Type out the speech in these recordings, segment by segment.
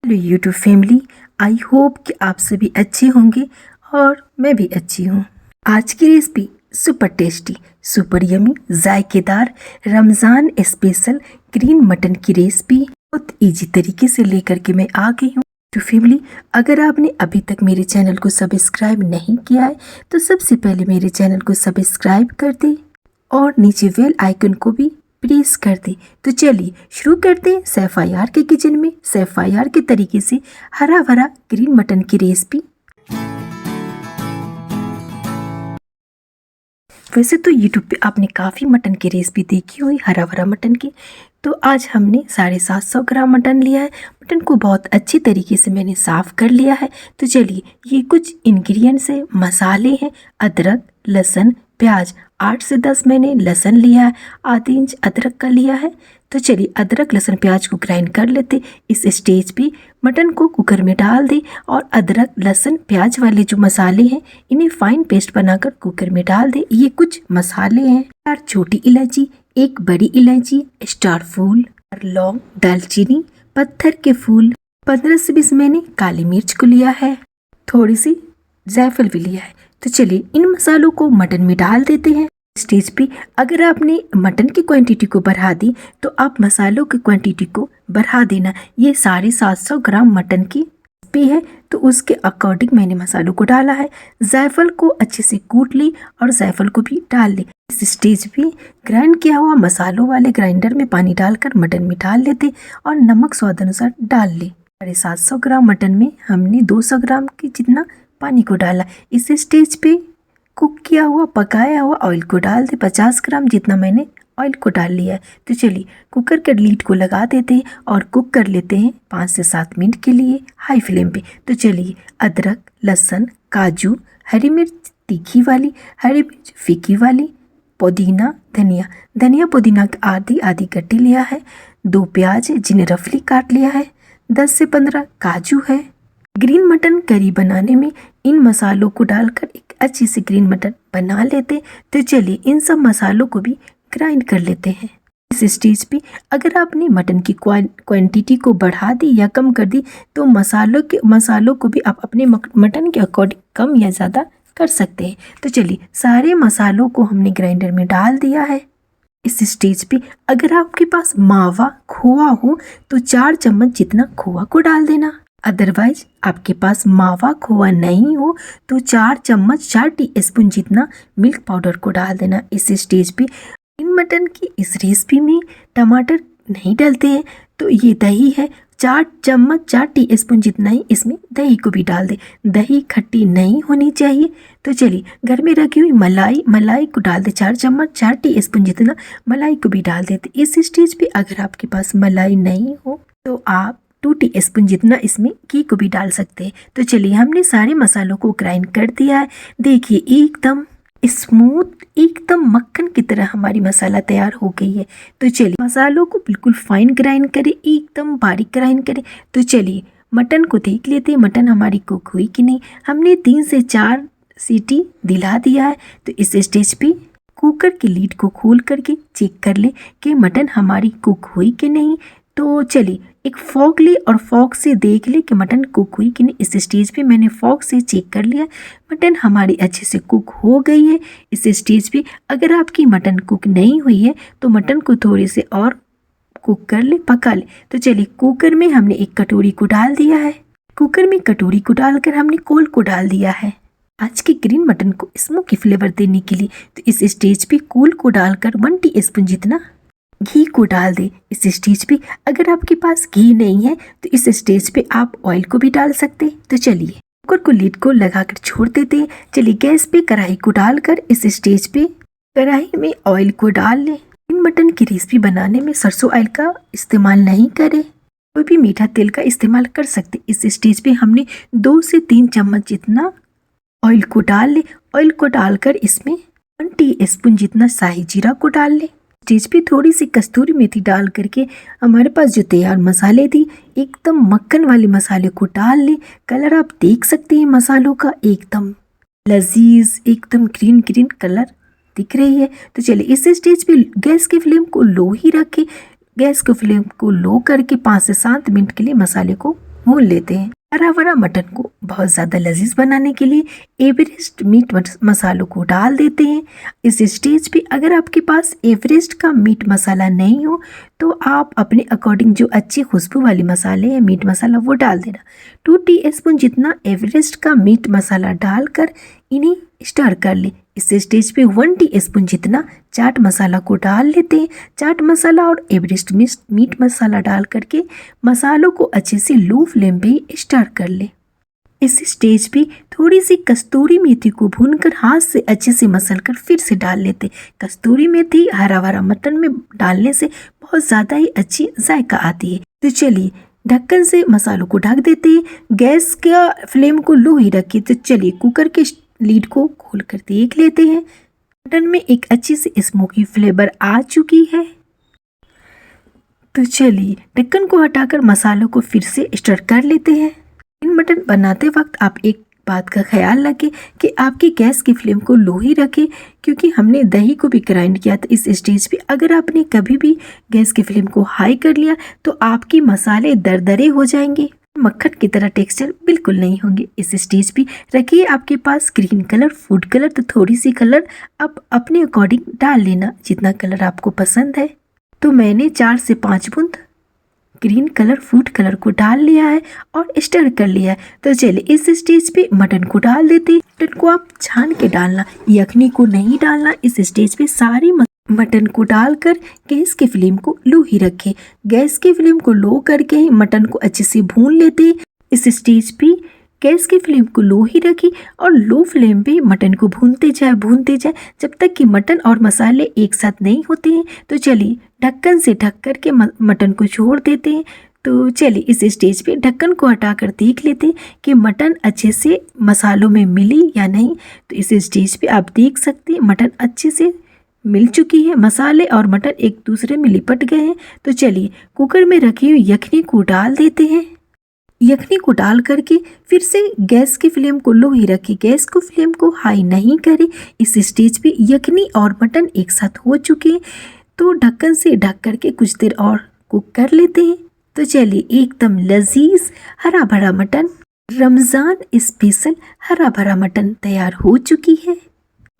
Hello YouTube family, I hope कि आप सभी अच्छे होंगे और मैं भी अच्छी हूँ। आज की recipe super tasty, super yummy, जायकेदार रमज़ान स्पेशल ग्रीन मटन की रेसिपी बहुत इजी तरीके से लेकर के मैं आ गई हूँ। तो फैमिली, अगर आपने अभी तक मेरे चैनल को सब्सक्राइब नहीं किया है तो सबसे पहले मेरे चैनल को सब्सक्राइब कर दे और नीचे बेल आइकन को भी प्रेस कर दे। तो चलिए शुरू करते हैं सैफ आयार के किचन में सैफ आयार के तरीके से हरा भरा ग्रीन मटन की रेसिपी। वैसे तो यूट्यूब पे आपने काफ़ी मटन की रेसिपी देखी हुई हरा भरा मटन की, तो आज हमने 750 ग्राम मटन लिया है। मटन को बहुत अच्छी तरीके से मैंने साफ़ कर लिया है। तो चलिए, ये कुछ इंग्रेडिएंट्स है, मसाले हैं, अदरक, लहसुन, प्याज। 8 से 10 मैंने लहसुन लिया है, आधी इंच अदरक का लिया है। तो चलिए अदरक लहसुन प्याज को ग्राइंड कर लेते। इस स्टेज पे मटन को कुकर में डाल दे और अदरक लहसुन प्याज वाले जो मसाले हैं इन्हें फाइन पेस्ट बनाकर कुकर में डाल दे। ये कुछ मसाले हैं: 4 छोटी इलायची, 1 बड़ी इलायची, स्टार फूल, लौंग, दालचीनी, पत्थर के फूल, 15 से 20 मैंने काली मिर्च को लिया है, थोड़ी सी जायफल भी लिया है। तो चलिए इन मसालों को मटन में डाल देते हैं। स्टेज पे अगर आपने मटन की क्वांटिटी को बढ़ा दी तो आप मसालों की क्वांटिटी को बढ़ा देना। ये 750 ग्राम मटन की पे है तो उसके अकॉर्डिंग मैंने मसालों को डाला है। जायफल को अच्छे से कूट ली और जायफल को भी डाल ली। इस स्टेज पे ग्राइंड किया हुआ मसालों वाले ग्राइंडर में पानी डालकर मटन में डाल लेते और नमक स्वाद अनुसार डाल ले। 750 ग्राम मटन में हमने 200 ग्राम की जितना पानी को डाला। इस स्टेज पे कुक किया हुआ पकाया हुआ ऑयल को डाल दे। 50 ग्राम जितना मैंने ऑयल को डाल लिया है। तो चलिए कुकर के लीड को लगा देते हैं और कुक कर लेते हैं 5 से 7 मिनट के लिए हाई फ्लेम पे। तो चलिए अदरक, लहसुन, काजू, हरी मिर्च तीखी वाली, हरी मिर्च फीकी वाली, पुदीना, धनिया पुदीना का आधी आधी गड्डी लिया है, 2 प्याज जिन्हें रफली काट लिया है, 10 से 15 काजू है। ग्रीन मटन करी बनाने में इन मसालों को डालकर एक अच्छी सी ग्रीन मटन बना लेते। तो चलिए इन सब मसालों को भी ग्राइंड कर लेते हैं। इस स्टेज पे अगर आपने मटन की क्वांटिटी को बढ़ा दी या कम कर दी तो मसालों को भी आप अपने मटन के अकॉर्डिंग कम या ज़्यादा कर सकते हैं। तो चलिए सारे मसालों को हमने ग्राइंडर में डाल दिया है। इस स्टेज पे अगर आपके पास मावा खोआ हो तो 4 चम्मच जितना खोआ को डाल देना। अदरवाइज आपके पास मावा खोआ नहीं हो तो 4 चम्मच 4 टीस्पून जितना मिल्क पाउडर को डाल देना। इस स्टेज पे इन मटन की इस रेसिपी में टमाटर नहीं डालते हैं तो ये दही है, 4 चम्मच 4 टीस्पून जितना ही इसमें दही को भी डाल दे। दही खट्टी नहीं होनी चाहिए। तो चलिए घर में रखी हुई मलाई को डाल दे, 4 चम्मच 4 टीस्पून जितना मलाई को भी डाल देते। इस स्टेज पे अगर आपके पास मलाई नहीं हो तो आप 2 टीस्पून जितना इसमें घी को भी डाल सकते हैं। तो चलिए हमने सारे मसालों को ग्राइंड कर दिया है। देखिए एकदम स्मूथ, एकदम मक्खन की तरह हमारी मसाला तैयार हो गई है। तो चलिए मसालों को बिल्कुल फाइन ग्राइंड करें, एकदम बारीक ग्राइंड करें। तो चलिए मटन को देख लेते हैं मटन हमारी कुक हुई कि नहीं। हमने 3 से 4 सीटी दिला दिया है। तो इस स्टेज पे कुकर की लीड को खोल करके चेक कर ले कि मटन हमारी कुक हुई कि नहीं। तो चलिए एक फॉक ले और फॉक से देख ले कि मटन कुक हुई कि नहीं। इस स्टेज पे मैंने फॉक से चेक कर लिया, मटन हमारी अच्छे से कुक हो गई है। इस स्टेज पे अगर आपकी मटन कुक नहीं हुई है तो मटन को थोड़ी से और कुक कर ले, पका ले। तो चलिए कुकर में हमने एक कटोरी को डाल दिया है। कुकर में कटोरी को डालकर हमने कोल को डाल दिया है आज के ग्रीन मटन को स्मोकी फ्लेवर देने के लिए। तो इस स्टेज पे कोल को डालकर 1 टीस्पून जितना घी को डाल दे। इस स्टेज पे अगर आपके पास घी नहीं है तो इस स्टेज पे आप ऑयल को भी डाल सकते। तो चलिए कुकर को लीड को लगाकर छोड़ देते। चलिए गैस पे कढ़ाई को डालकर इस स्टेज पे कढ़ाई में ऑयल को डाल ले। इन मटन की रेसिपी बनाने में सरसों ऑयल का इस्तेमाल नहीं करें, कोई भी मीठा तेल का इस्तेमाल कर सकते। इस स्टेज पे हमने 2 से 3 चम्मच जितना ऑयल को डाल ले। ऑयल को डालकर इसमें 1 टीस्पून जितना शाही जीरा को डाल ले। स्टेज पे थोड़ी सी कस्तूरी मेथी डाल करके हमारे पास जो तैयार मसाले थी एकदम मक्खन वाले मसाले को डाल ले। कलर आप देख सकते हैं मसालों का, एकदम लजीज, एकदम ग्रीन ग्रीन कलर दिख रही है। तो चलिए इस स्टेज पे गैस की फ्लेम को लो ही रखें। गैस की फ्लेम को लो करके 5 से 7 मिनट के लिए मसाले को भून लेते हैं। हरा भरा मटन को बहुत ज़्यादा लजीज बनाने के लिए एवरेस्ट मीट मसालों को डाल देते हैं। इस स्टेज पे अगर आपके पास एवरेस्ट का मीट मसाला नहीं हो तो आप अपने अकॉर्डिंग जो अच्छी खुशबू वाली मसाले हैं मीट मसाला वो डाल देना। 2 टीस्पून जितना एवरेस्ट का मीट मसाला डालकर इन्हें स्टर कर ले। इस स्टेज पे 1 टीस्पून जितना चाट मसाला को डाल लेते हैं। चाट मसाला और एवरेस्ट मीट मसाला डाल करके मसालों को अच्छे से लो फ्लेम पे स्टर कर ले। इस स्टेज पे थोड़ी सी कस्तूरी मेथी को भूनकर हाथ से अच्छे से मसल कर फिर से डाल लेते। कस्तूरी मेथी हरा भरा मटन में डालने से बहुत ज़्यादा ही अच्छी जायका आती है। तो चलिए ढक्कन से मसालों को ढक देते हैं। गैस का फ्लेम को लो ही रखिए। तो चलिए कुकर के लीड को खोल कर देख लेते हैं। मटन में एक अच्छी सी स्मोकी फ्लेवर आ चुकी है। तो चलिए ढक्कन को हटाकर मसालों को फिर से स्टर कर लेते हैं। मटन बनाते वक्त आप एक बात का ख्याल रखें कि आपकी गैस की फ्लेम को लो ही रखें, क्योंकि हमने दही को भी ग्राइंड किया था। इस स्टेज पे अगर आपने कभी भी गैस की फ्लेम को हाई कर लिया तो आपके मसाले दरदरे हो जाएंगे, मक्खन की तरह टेक्सचर बिल्कुल नहीं होंगे। इस स्टेज पे रखिए आपके पास ग्रीन कलर फूड कलर, तो थोड़ी सी कलर आप अपने अकॉर्डिंग डाल लेना जितना कलर आपको पसंद है। तो मैंने 4 से 5 बूंद ग्रीन कलर फूड कलर को डाल लिया है और स्टर कर लिया है। तो चलिए इस स्टेज पे मटन को डाल देते हैं। मटन को आप छान के डालना, यखनी को नहीं डालना। इस स्टेज पे सारी मटन को डालकर गैस के फ्लेम को लो ही रखें। गैस के फ्लेम को लो करके ही मटन को अच्छे से भून लेते हैं। इस स्टेज पे गैस के फ्लेम को लो ही रखें और लो फ्लेम पे मटन को भूनते जाए जब तक कि मटन और मसाले एक साथ नहीं होते हैं। तो चलिए ढक्कन से ढक कर के मटन को छोड़ देते हैं। तो चलिए इस स्टेज पे ढक्कन को हटाकर देख लेते हैं कि मटन अच्छे से मसालों में मिली या नहीं। तो इस स्टेज पे आप देख सकते हैं मटन अच्छे से मिल चुकी है, मसाले और मटन एक दूसरे में लिपट गए हैं। तो चलिए कुकर में रखी हुई यखनी को डाल देते हैं। यखनी को डाल करके फिर से गैस की फ्लेम को लो ही रखें, गैस को फ्लेम को हाई नहीं करें। इस स्टेज पे यखनी और मटन एक साथ हो चुके हैं, तो ढक्कन से ढक करके कुछ देर और कुक कर लेते हैं। तो चलिए एकदम लजीज हरा भरा मटन, रमज़ान स्पेशल हरा भरा मटन तैयार हो चुकी है।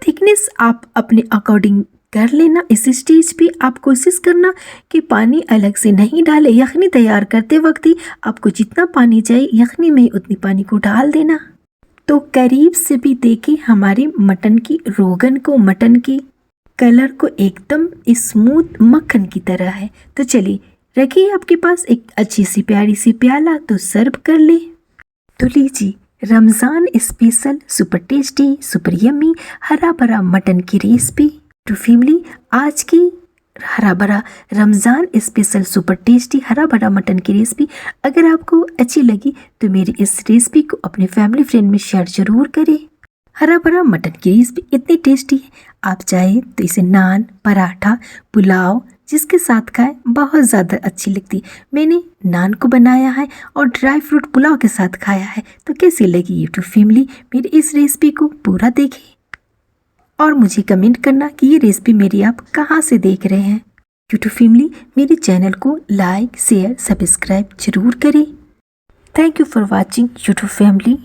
थिकनेस आप अपने अकॉर्डिंग कर लेना। इस स्टेज पे आप कोशिश करना कि पानी अलग से नहीं डाले। यखनी तैयार करते वक्त ही आपको जितना पानी चाहिए यखनी में उतनी पानी को डाल देना। तो करीब से भी देखें हमारे मटन की रोगन को, मटन की कलर को एकदम स्मूथ मक्खन की तरह है। तो चलिए रखिए आपके पास एक अच्छी सी प्यारी सी प्याला, तो सर्व कर ले। तो लीजिए Ramzan special super tasty super yummy हरा भरा मटन की रेसिपी टू फैमिली। आज की हरा भरा रमज़ान स्पेशल सुपर टेस्टी हरा भरा मटन की रेसिपी अगर आपको अच्छी लगी तो मेरी इस रेसिपी को अपने फैमिली फ्रेंड में शेयर जरूर करें। हरा भरा मटन की रेसिपी इतनी टेस्टी है, आप चाहे तो इसे नान, पराठा, पुलाव जिसके साथ खाएं बहुत ज़्यादा अच्छी लगती। मैंने नान को बनाया है और ड्राई फ्रूट पुलाव के साथ खाया है। तो कैसी लगी यूट्यूब फैमिली मेरी इस रेसिपी को पूरा देखें और मुझे कमेंट करना कि ये रेसिपी मेरी आप कहाँ से देख रहे हैं। यूट्यूब फैमिली मेरे चैनल को लाइक शेयर सब्सक्राइब जरूर करें। Thank you for watching YouTube family.